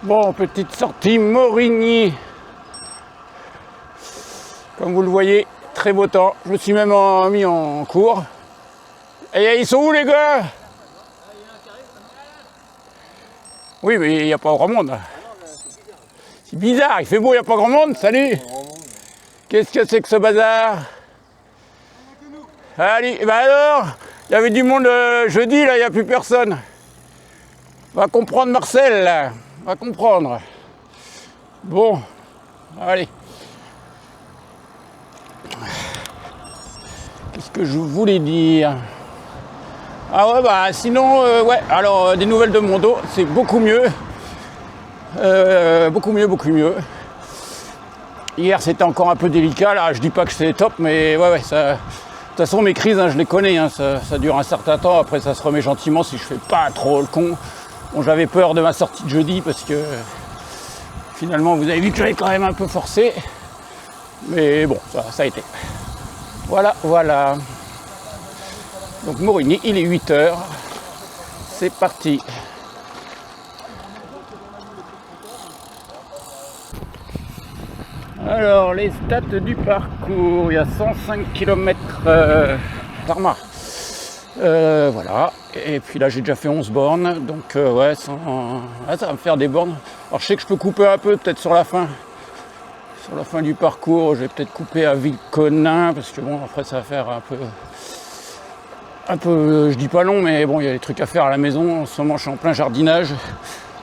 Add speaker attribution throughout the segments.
Speaker 1: Bon, petite sortie Morigny. Comme vous le voyez, très beau temps. Je me suis même mis en cours. Et ils sont où les gars? Oui, mais il n'y a pas grand monde. C'est bizarre, il fait beau, il n'y a pas grand monde. Salut. Qu'est-ce que c'est que ce bazar? Allez, bah alors, il y avait du monde jeudi, là, il n'y a plus personne. Va comprendre Marcel, là. Va comprendre. Bon, allez. Qu'est-ce que je voulais dire? Ah ouais, bah sinon, ouais, alors des nouvelles de mon dos, c'est beaucoup mieux. Beaucoup mieux. Hier, c'était encore un peu délicat, là, je dis pas que c'est top, mais ouais, ça... De toute façon, mes crises, hein, je les connais, hein, ça dure un certain temps, après ça se remet gentiment si je fais pas trop le con. Bon, j'avais peur de ma sortie de jeudi parce que finalement, vous avez vu que j'avais quand même un peu forcé. Mais bon, ça a été. Voilà. Donc Morigny, il est 8h. C'est parti. Alors, les stats du parcours, il y a 105 km par mars. Voilà, et puis là j'ai déjà fait 11 bornes, donc ouais, ça va me faire des bornes. Alors je sais que je peux couper un peu, peut-être sur la fin du parcours, je vais peut-être couper à Villeconin, parce que bon, après ça va faire un peu, je dis pas long, mais bon, il y a des trucs à faire à la maison. En ce moment je suis en plein jardinage,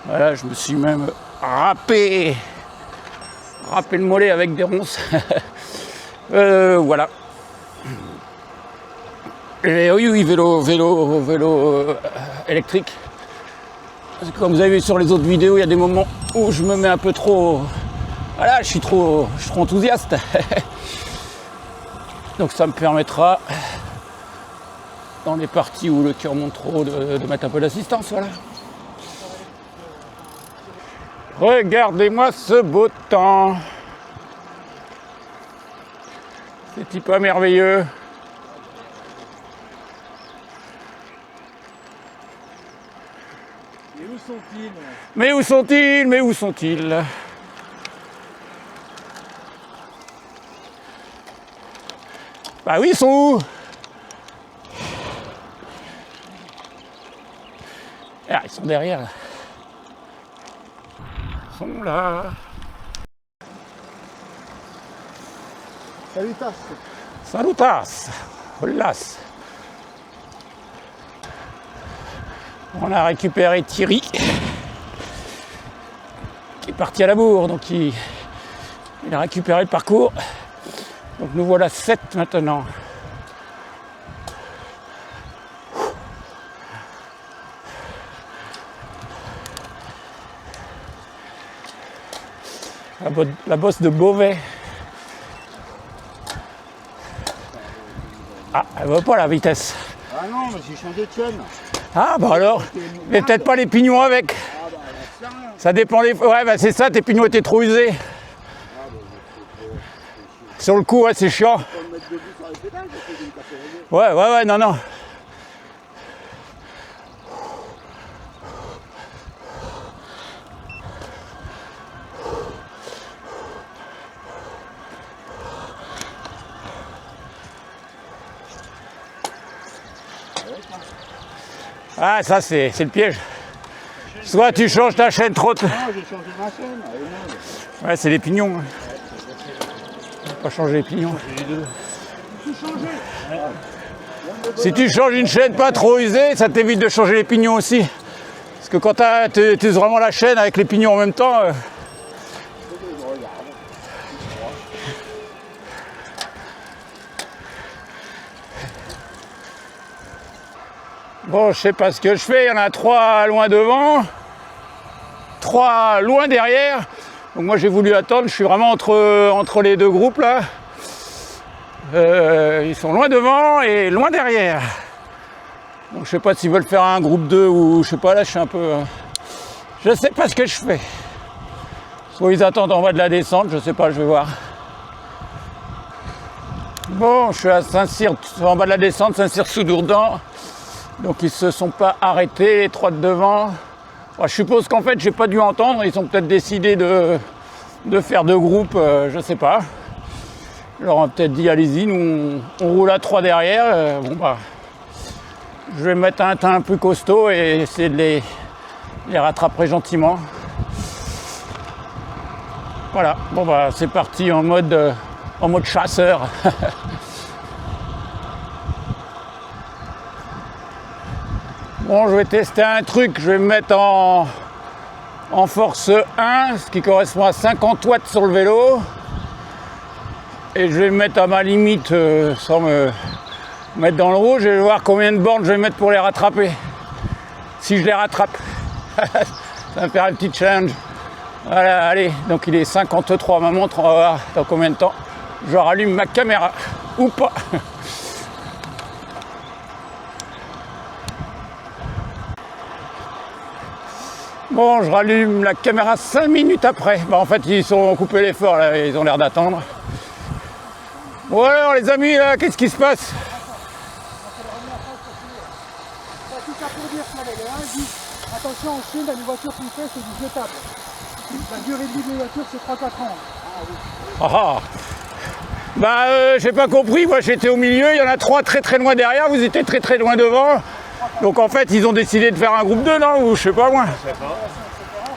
Speaker 1: voilà, je me suis même râpé le mollet avec des ronces. Voilà. Et oui, vélo électrique. Parce que comme vous avez vu sur les autres vidéos, il y a des moments où je me mets un peu trop... Voilà, je suis trop enthousiaste. Donc ça me permettra, dans les parties où le cœur monte trop, de mettre un peu d'assistance, voilà. Regardez-moi ce beau temps. C'est pas merveilleux. Mais où sont-ils? Bah oui, ils sont où? Ah, ils sont derrière. Ils sont là. Salutas. Holas. On a récupéré Thierry, qui est parti à la bourre, donc il a récupéré le parcours. Donc nous voilà 7 maintenant. La bosse de Beauvais. Ah, elle va pas la vitesse.
Speaker 2: Ah non, mais j'ai changé de chaîne.
Speaker 1: Ah bah alors, mais peut-être pas les pignons avec.
Speaker 2: Ah bah,
Speaker 1: Ça dépend des... Ouais, bah c'est ça, tes pignons étaient trop usés. Sur le coup, ouais, c'est chiant. Ouais, non. Ah, ça, c'est le piège. Soit tu changes ta chaîne trop...
Speaker 2: Non, j'ai changé ma chaîne.
Speaker 1: Ouais, c'est les pignons. Pas changer les pignons. Si tu changes une chaîne pas trop usée, ça t'évite de changer les pignons aussi. Parce que quand tu uses vraiment la chaîne avec les pignons en même temps... Bon, je sais pas ce que je fais, il y en a 3 loin devant, 3 loin derrière. Donc moi j'ai voulu attendre, je suis vraiment entre les deux groupes là. Ils sont loin devant et loin derrière. Donc je sais pas s'ils veulent faire un groupe 2 ou je sais pas, là je suis un peu... je sais pas ce que je fais. Soit ils attendent en bas de la descente, je sais pas, je vais voir. Bon, je suis à Saint-Cyr, en bas de la descente, Saint-Cyr-sous-Dourdan. Donc ils se sont pas arrêtés, les 3 de devant. Bon, je suppose qu'en fait, j'ai pas dû entendre. Ils ont peut-être décidé de faire 2 groupes, je sais pas. Je leur ai peut-être dit, allez-y, nous, on roule à 3 derrière. Bon, bah, je vais mettre un teint un peu costaud et essayer de les rattraper gentiment. Voilà, bon, bah, c'est parti en mode chasseur. Bon, je vais tester un truc, je vais me mettre en force 1, ce qui correspond à 50 watts sur le vélo. Et je vais me mettre à ma limite sans me mettre dans le rouge. Je vais voir combien de bornes je vais mettre pour les rattraper. Si je les rattrape. Ça va me faire un petit challenge. Voilà, allez, donc il est 53 ma montre, on va voir dans combien de temps je rallume ma caméra. Ou pas. Bon, je rallume la caméra 5 minutes après. Bah, en fait, ils sont coupés l'effort, là, ils ont l'air d'attendre. Bon alors, les amis, là, qu'est-ce qui se passe?
Speaker 3: Tout ça pour dire que les uns disent attention, en Chine, les voitures qu'on fait, c'est du jetable. La durée de vie des voitures, c'est 3-4 ans.
Speaker 1: Ah ah. Bah, j'ai pas compris, moi j'étais au milieu, il y en a 3 très très loin derrière, vous étiez très très loin devant. Donc en fait, ils ont décidé de faire un groupe 2, non? Ou je sais pas moi.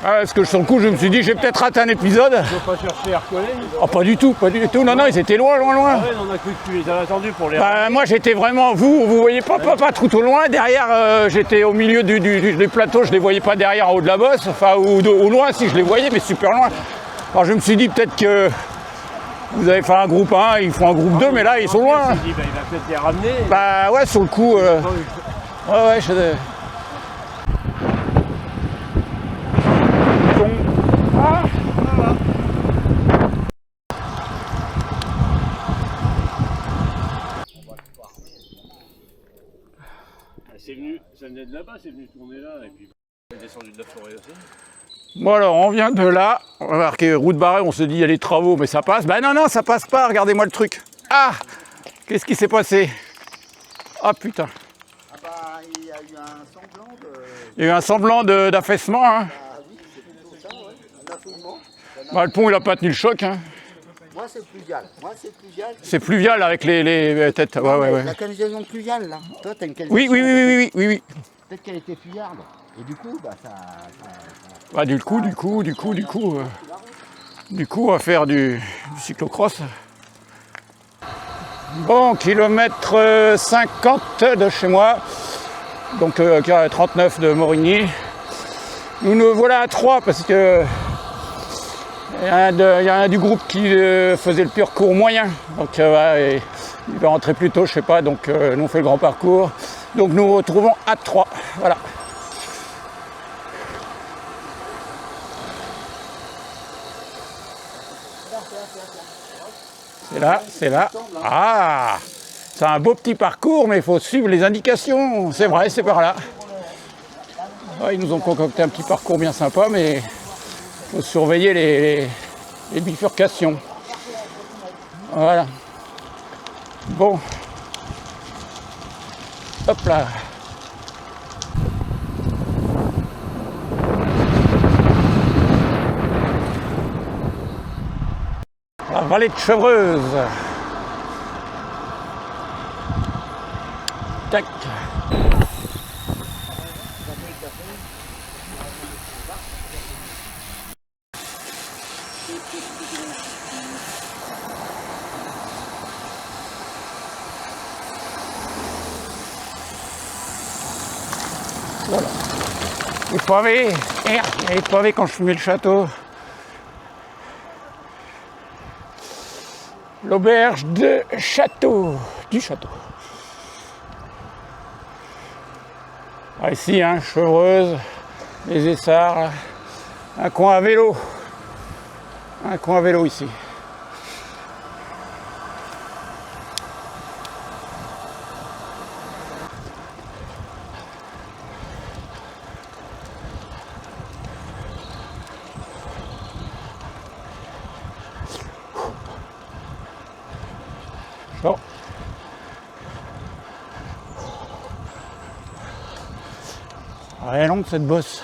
Speaker 1: Ah, parce que sur le coup, je me suis dit, j'ai peut-être raté un épisode.
Speaker 4: Ils n'ont pas cherché à recoller.
Speaker 1: Oh, pas du tout, pas du tout. Non, non, ils étaient loin, loin, loin.
Speaker 4: Ah ouais, on a cru que tu les avais attendus pour les...
Speaker 1: Bah, moi j'étais vraiment, vous voyez pas tout au loin, derrière j'étais au milieu du plateau, je les voyais pas derrière en haut de la bosse, enfin au loin si je les voyais, mais super loin. Alors je me suis dit peut-être que vous avez fait un groupe 1, ils font un groupe 2, mais là ils sont loin.
Speaker 4: On s'est dit, bah, il va peut-être les ramener.
Speaker 1: Bah ouais, sur le coup, ouais, je... Ah.
Speaker 4: C'est venu, ça venait de là-bas, c'est venu tourner là, et puis c'est descendu de la forêt aussi.
Speaker 1: Bon alors, on vient de là, on va marquer route barrée, on se dit il y a les travaux, mais ça passe. Bah non, non, ça passe pas, regardez-moi le truc. Ah, qu'est-ce qui s'est passé? Ah putain.
Speaker 2: Ah bah, il y a eu un semblant de...
Speaker 1: Il y a eu un semblant d'affaissement, hein.
Speaker 2: Ah oui, c'est plutôt ça, ouais. Un affoulement.
Speaker 1: Bah, le pont, il a pas tenu le choc, hein.
Speaker 2: Moi, c'est pluvial.
Speaker 1: C'est pluvial avec les têtes. Ouais, ouais, ouais.
Speaker 2: La canalisation pluviale, là. Toi, t'as une canalisation...
Speaker 1: Oui, oui, oui, oui, oui, oui, oui.
Speaker 2: Peut-être qu'elle était fuyarde. Et du coup, bah, ça...
Speaker 1: Bah, du coup, on va faire du cyclocross. Bon, kilomètre 50 de chez moi, donc 39 de Morigny. Nous voilà à 3 parce que il y a un du groupe qui faisait le parcours moyen, donc ouais, il va rentrer plus tôt, je sais pas, donc nous on fait le grand parcours. Donc nous nous retrouvons à 3, voilà. C'est là. Ah, c'est un beau petit parcours, mais il faut suivre les indications. C'est vrai, c'est par là. Ouais, ils nous ont concocté un petit parcours bien sympa, mais il faut surveiller les bifurcations. Voilà. Bon. Hop là. La vallée de Chevreuse. Tac. Voilà. Les pavés. Merde, il y a les pavés quand je fumais le château. L'auberge de Château, du Château. Ah, ici, hein, Chevreuse, les Essarts, un coin à vélo. Un coin à vélo ici. Bon. Elle est longue cette bosse.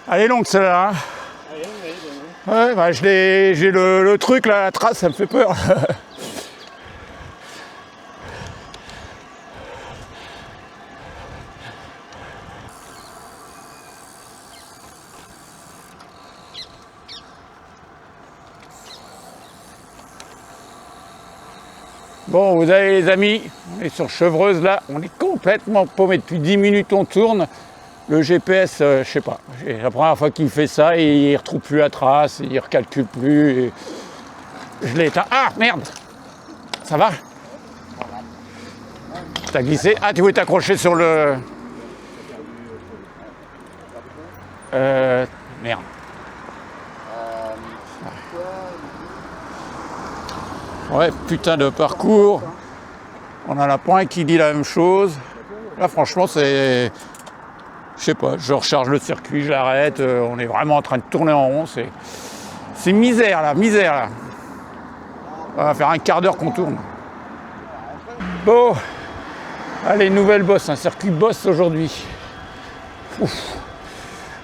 Speaker 1: Elle est longue celle-là. Hein. Ouais, bah, j'ai le truc là, la trace, ça me fait peur. Bon, vous avez les amis, on est sur Chevreuse là, on est complètement paumé. Depuis 10 minutes on tourne. Le GPS, je sais pas, c'est la première fois qu'il fait ça et il ne retrouve plus la trace, il ne recalcule plus. Et je l'ai éteint. Ah merde! Ça va? T'as glissé? Ah, tu voulais t'accrocher sur le. Merde. Ouais, putain de parcours. On en a pas un qui dit la même chose. Là, franchement, c'est. Je sais pas, je recharge le circuit, je l'arrête. On est vraiment en train de tourner en rond. C'est misère là, misère là. On va faire un quart d'heure qu'on tourne. Bon. Allez, nouvelle bosse, un circuit bosse aujourd'hui.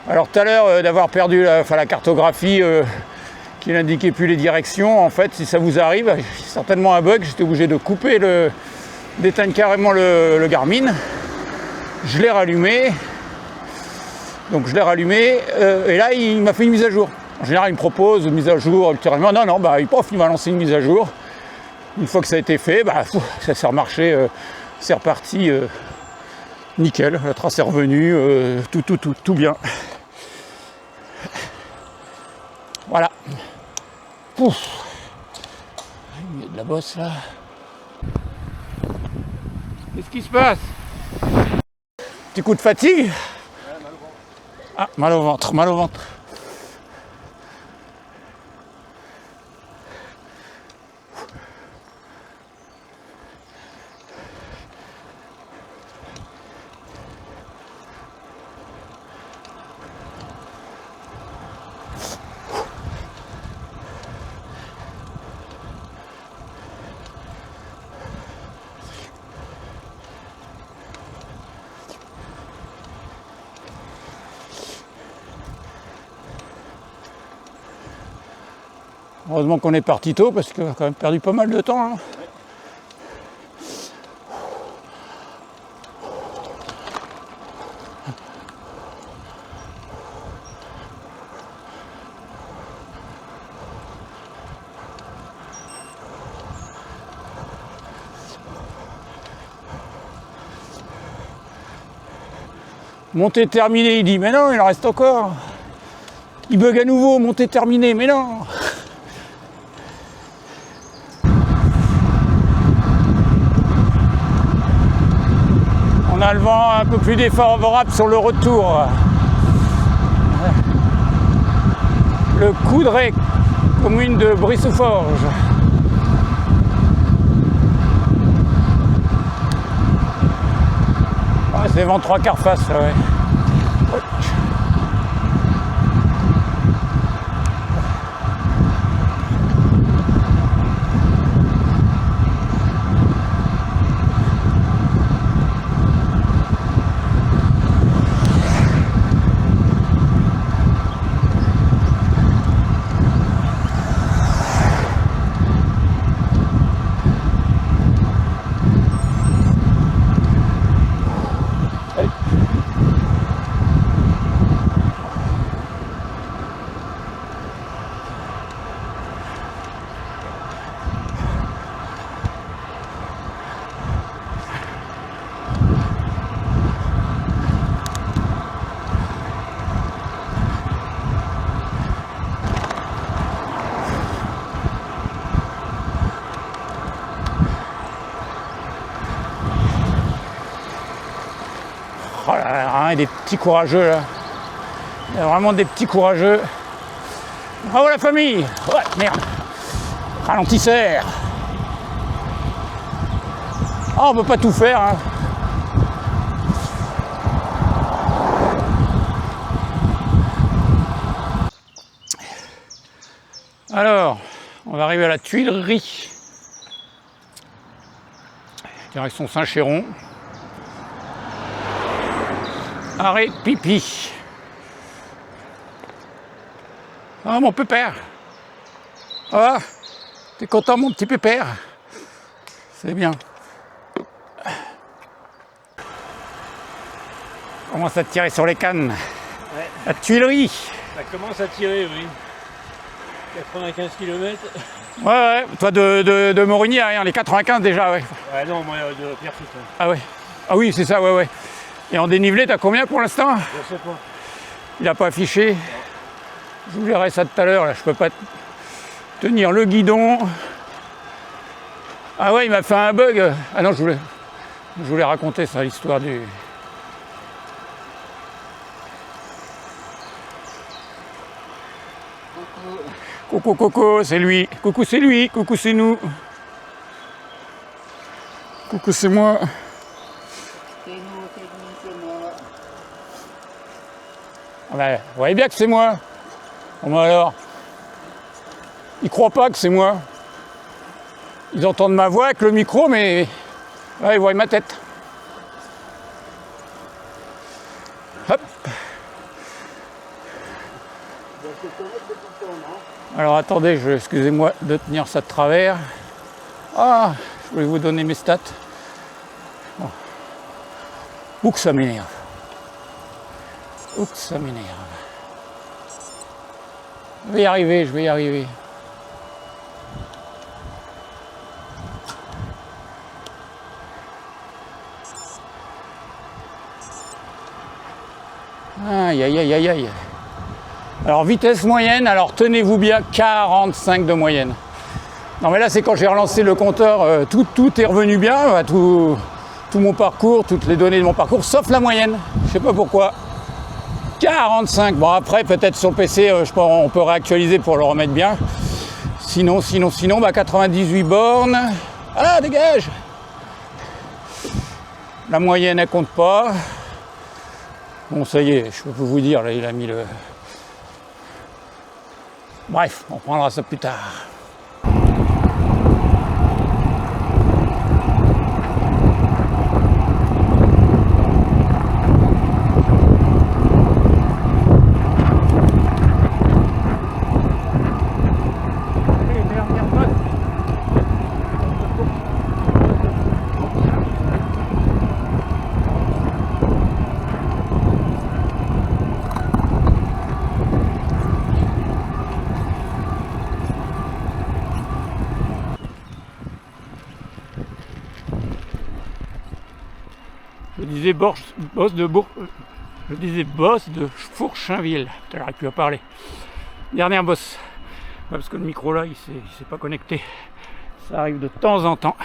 Speaker 1: Alors tout à l'heure, d'avoir perdu la cartographie qui n'indiquait plus les directions, en fait, si ça vous arrive, c'est certainement un bug, j'étais obligé de couper d'éteindre carrément le Garmin. Je l'ai rallumé. Donc je l'ai rallumé et là il m'a fait une mise à jour. En général il me propose une mise à jour ultérieurement. Non, bah il m'a lancé une mise à jour. Une fois que ça a été fait, bah, ça s'est remarché, c'est reparti nickel, la trace est revenue, tout bien. Voilà. Ouf. Il y a de la bosse là. Qu'est-ce qui se passe? Petit coup de fatigue? Ah, mal au ventre, mal au ventre. Heureusement qu'on est parti tôt parce qu'on a quand même perdu pas mal de temps. Hein. Montée terminée, il dit, mais non, il en reste encore. Il bug à nouveau, montée terminée, mais non. On a le vent un peu plus défavorable sur le retour. Le Coudray, commune de Brie-sous-Forges. Ouais, c'est vent 3/4 face, ouais. Oh là là, hein, des petits courageux là. Il y a vraiment des petits courageux. Bravo la famille. Ouais, merde. Ralentisseur. Ah, on peut pas tout faire. Hein. Alors, on va arriver à la Tuilerie. Direction Saint-Chéron. Arrêt pipi. Ah, mon pépère. Ah, t'es content, mon petit pépère? C'est bien. Commence à tirer sur les cannes.
Speaker 4: Ouais.
Speaker 1: La tuilerie.
Speaker 4: Ça commence à tirer, oui. 95 km.
Speaker 1: Ouais. Toi de Morigny, hein, les 95 déjà, ouais.
Speaker 4: Ouais, non, moi de Pierrefitte. Hein.
Speaker 1: Ah ouais. Ah oui, c'est ça, ouais. Et en dénivelé, t'as combien pour l'instant?
Speaker 4: Je sais pas.
Speaker 1: Il n'a pas affiché. Je vous verrai ça tout à l'heure, là. Je peux pas tenir le guidon. Ah ouais, il m'a fait un bug. Ah non, je voulais raconter ça, l'histoire du... Coucou, c'est lui. Coucou, c'est lui. Coucou, c'est nous. Coucou, c'est moi.
Speaker 2: C'est moi.
Speaker 1: Ah ben, vous voyez bien que c'est moi. Bon, bah alors, ils croient pas que c'est moi. Ils entendent ma voix avec le micro, mais ouais, ils voient ma tête. Hop. Alors attendez, excusez-moi de tenir ça de travers. Ah, je voulais vous donner mes stats. Bon. Ouh que ça m'énerve. Ouh que ça m'énerve. Je vais y arriver. Aïe. Alors vitesse moyenne, alors tenez-vous bien, 45 de moyenne. Non mais là c'est quand j'ai relancé le compteur, tout est revenu bien, tout mon parcours, toutes les données de mon parcours, sauf la moyenne. Je sais pas pourquoi. 45, bon après peut-être sur le PC, on peut réactualiser pour le remettre bien. Sinon, 98 bornes. Ah, dégage! La moyenne elle compte pas. Bon ça y est, je peux vous dire, là il a mis le... Bref, on prendra ça plus tard. Je disais boss de Fourchainville. J'aurais pu en parler. Dernière bosse. Ouais, parce que le micro là, il s'est pas connecté. Ça arrive de temps en temps.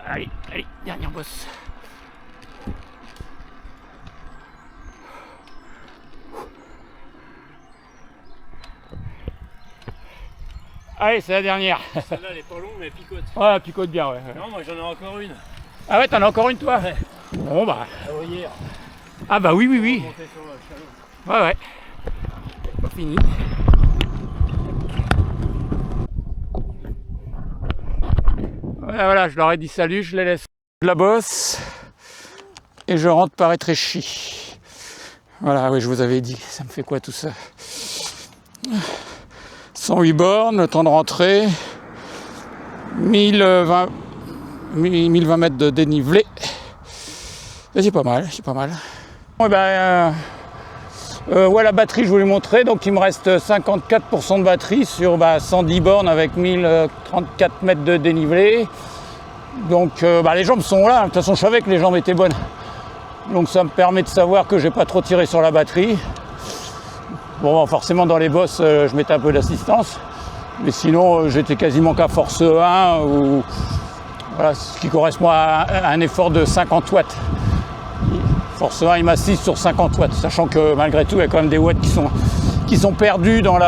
Speaker 1: Allez, dernière bosse. Allez, c'est la dernière.
Speaker 4: Celle-là, elle est pas longue, mais elle picote.
Speaker 1: Ouais, elle picote bien, ouais.
Speaker 4: Non, moi j'en ai encore une.
Speaker 1: Ah ouais, t'en as encore une, toi?
Speaker 4: Ouais.
Speaker 1: Bon, bah.
Speaker 4: Hier.
Speaker 1: Ah bah oui.
Speaker 4: Monter sur le chalot.
Speaker 1: Ouais. Pas fini. Voilà, je leur ai dit salut, je les laisse. Je la bosse. Et je rentre par Étréchy. Voilà, oui, je vous avais dit. Ça me fait quoi tout ça? 108 bornes, le temps de rentrer. 1020 mètres de dénivelé. Et c'est pas mal. Ouais, ouais, la batterie, je vous l'ai montré. Donc, il me reste 54% de batterie sur 110 bornes avec 1034 mètres de dénivelé. Donc, les jambes sont là. De toute façon, je savais que les jambes étaient bonnes. Donc, ça me permet de savoir que j'ai pas trop tiré sur la batterie. Bon, forcément, dans les bosses, je mettais un peu d'assistance. Mais sinon, j'étais quasiment qu'à force 1, ou voilà, ce qui correspond à un effort de 50 watts. Force 1, il m'assiste sur 50 watts, sachant que malgré tout, il y a quand même des watts qui sont perdus dans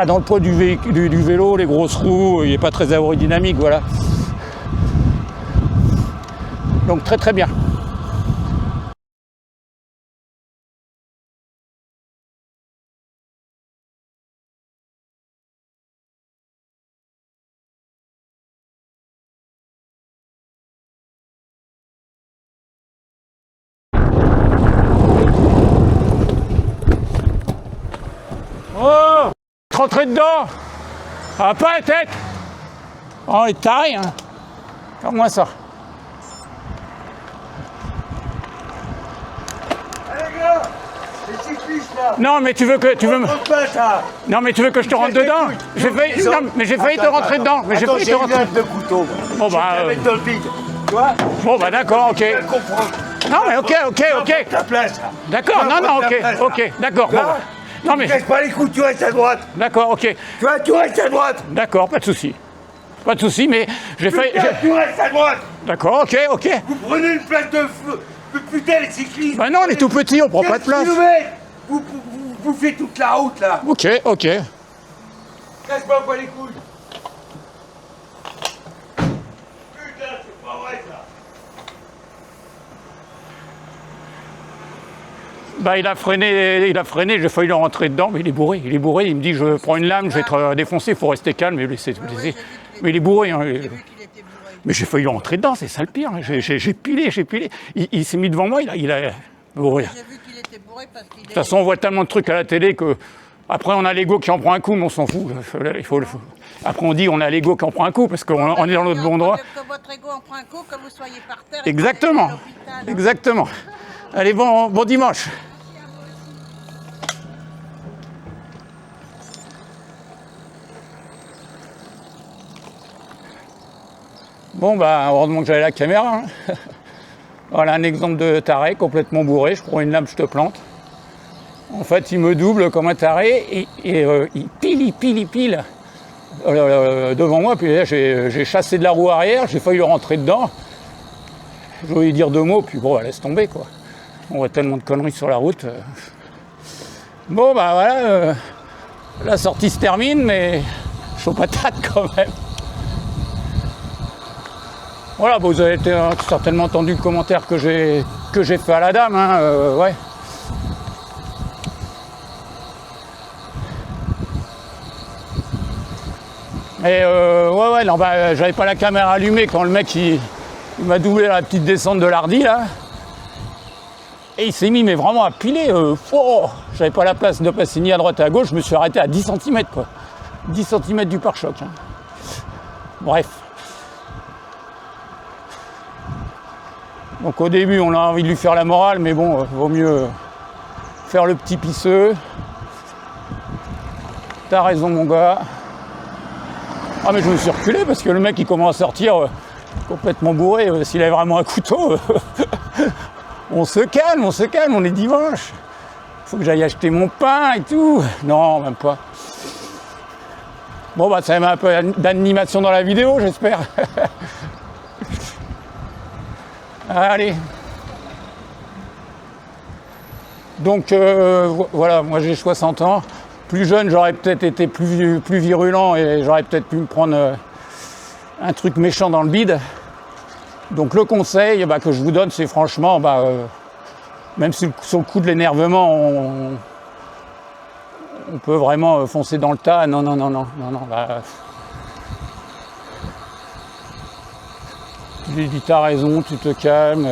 Speaker 1: dans le poids du vélo, les grosses roues, il n'est pas très aérodynamique, voilà. Donc très bien. rentrer dedans. Ah, pas la tête. Oh, il est taré, hein. Regarde-moi ça.
Speaker 5: Allez gars, les cyclistes là.
Speaker 1: Non, mais tu veux que... Non, mais tu veux que je te rentre dedans? J'ai failli... Non, mais j'ai failli te rentrer dedans. Mais j'ai failli te rentrer...
Speaker 5: de couteau.
Speaker 1: Bon, bah...
Speaker 5: Je vais te mettre dans le vide. Tu vois?
Speaker 1: Bon, bah d'accord, ok.
Speaker 5: Tu vas comprendre.
Speaker 1: Non, mais ok.
Speaker 5: Ta place.
Speaker 1: D'accord, non, ok, d'accord. Bon, bah. Non, mais...
Speaker 5: Tu casses pas les coups, tu restes à droite.
Speaker 1: D'accord, ok.
Speaker 5: Tu vois, tu restes à droite.
Speaker 1: D'accord, pas de souci. Pas de souci, mais j'ai failli...
Speaker 5: Putain, tu restes à droite.
Speaker 1: D'accord, ok.
Speaker 5: Vous prenez une place de feu. Putain, les cyclistes.
Speaker 1: Bah non, on est tout petit, on prend pas de
Speaker 5: 15
Speaker 1: place.
Speaker 5: kilomètres. Vous bouffez toute la route là.
Speaker 1: Ok.
Speaker 5: Casse-moi pas les couilles. Putain, c'est pas vrai ça.
Speaker 1: Bah il a freiné, j'ai failli le rentrer dedans, mais il est bourré, il me dit je prends une lame, je vais te défoncer, il faut rester calme, mais laissez. Mais il est bourré, hein. Mais j'ai failli le rentrer dedans, c'est ça le pire, hein. J'ai pilé. Il s'est mis devant moi, il a bourré.
Speaker 2: J'ai vu qu'il était bourré parce qu'il
Speaker 1: De toute façon, on voit tellement de trucs à la télé que après on a l'ego qui en prend un coup, mais on s'en fout. Après on dit on a l'ego qui en prend un coup parce qu'on est dans notre bon droit.
Speaker 2: Que votre ego en prend un coup, que vous soyez par terre.
Speaker 1: Exactement. Exactement. Allez, bon dimanche. Bon, bah, heureusement que j'avais la caméra. Hein. Voilà un exemple de taré complètement bourré. Je prends une lame, je te plante. En fait, il me double comme un taré et il pile devant moi. Puis là, j'ai chassé de la roue arrière, j'ai failli le rentrer dedans. Je voulais lui dire 2 mots, puis bon, bah, laisse tomber, quoi. On voit tellement de conneries sur la route. Bon, bah voilà, la sortie se termine, mais chaud patate quand même. Voilà, vous avez certainement entendu le commentaire que j'ai fait à la dame, hein, ouais. Et ouais, non, bah, j'avais pas la caméra allumée quand le mec il m'a doublé la petite descente de l'Hardy là. Et il s'est mis mais vraiment à piler. J'avais pas la place de passer ni à droite ni à gauche, je me suis arrêté à 10 cm quoi. 10 cm du pare-choc. Hein. Bref. Donc au début on a envie de lui faire la morale, mais bon, vaut mieux faire le petit pisseux. T'as raison mon gars. Ah mais je me suis reculé parce que le mec il commence à sortir complètement bourré. S'il avait vraiment un couteau, on se calme, on est dimanche. Faut que j'aille acheter mon pain et tout. Non, même pas. Bon bah ça met un peu d'animation dans la vidéo, j'espère. Allez. Donc voilà, moi j'ai 60 ans. Plus jeune, j'aurais peut-être été plus virulent et j'aurais peut-être pu me prendre un truc méchant dans le bide. Donc le conseil que je vous donne, c'est franchement, même si sur le coup de l'énervement, on peut vraiment foncer dans le tas. Non. Tu lui dis t'as raison, tu te calmes.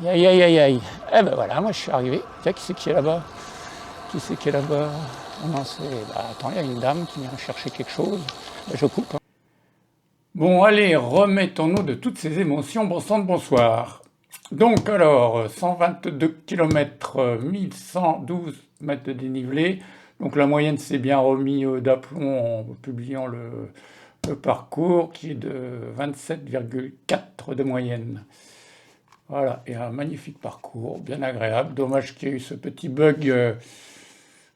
Speaker 1: Aïe. Eh ben voilà, moi je suis arrivé. Tiens, qui c'est qui est là-bas? Non, c'est... attends, il y a une dame qui vient chercher quelque chose. Je coupe. Hein. Bon, allez, remettons-nous de toutes ces émotions. Bon sang de bonsoir. Donc, alors, 122 km, 1112 mètres de dénivelé. Donc, la moyenne s'est bien remis d'aplomb en publiant le parcours qui est de 27,4 de moyenne. Voilà, et un magnifique parcours, bien agréable. Dommage qu'il y ait eu ce petit bug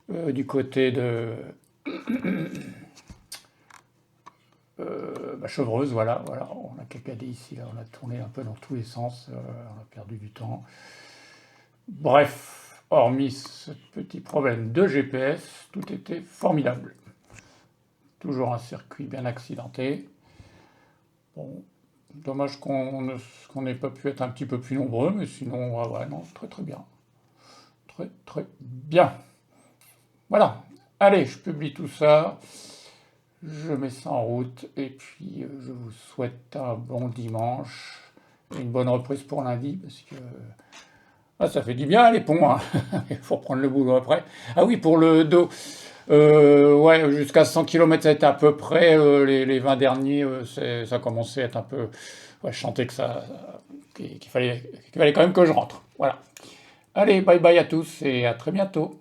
Speaker 1: du côté de Chevreuse, voilà, on a caccadé ici, là, on a tourné un peu dans tous les sens, on a perdu du temps. Bref, hormis ce petit problème de GPS, tout était formidable. Toujours un circuit bien accidenté. Bon, dommage qu'on n'ait pas pu être un petit peu plus nombreux, mais sinon, non, très bien. Très bien. Voilà. Allez, je publie tout ça. Je mets ça en route. Et puis, je vous souhaite un bon dimanche. Et une bonne reprise pour lundi, parce que Ah, ça fait du bien les ponts, hein. Il faut reprendre le boulot après. Ah oui, pour le dos. Ouais, jusqu'à 100 km, ça a été à peu près. Les 20 derniers, ça commençait à être un peu. Ouais, je sentais que qu'il fallait quand même que je rentre. Voilà. Allez, bye bye à tous et à très bientôt.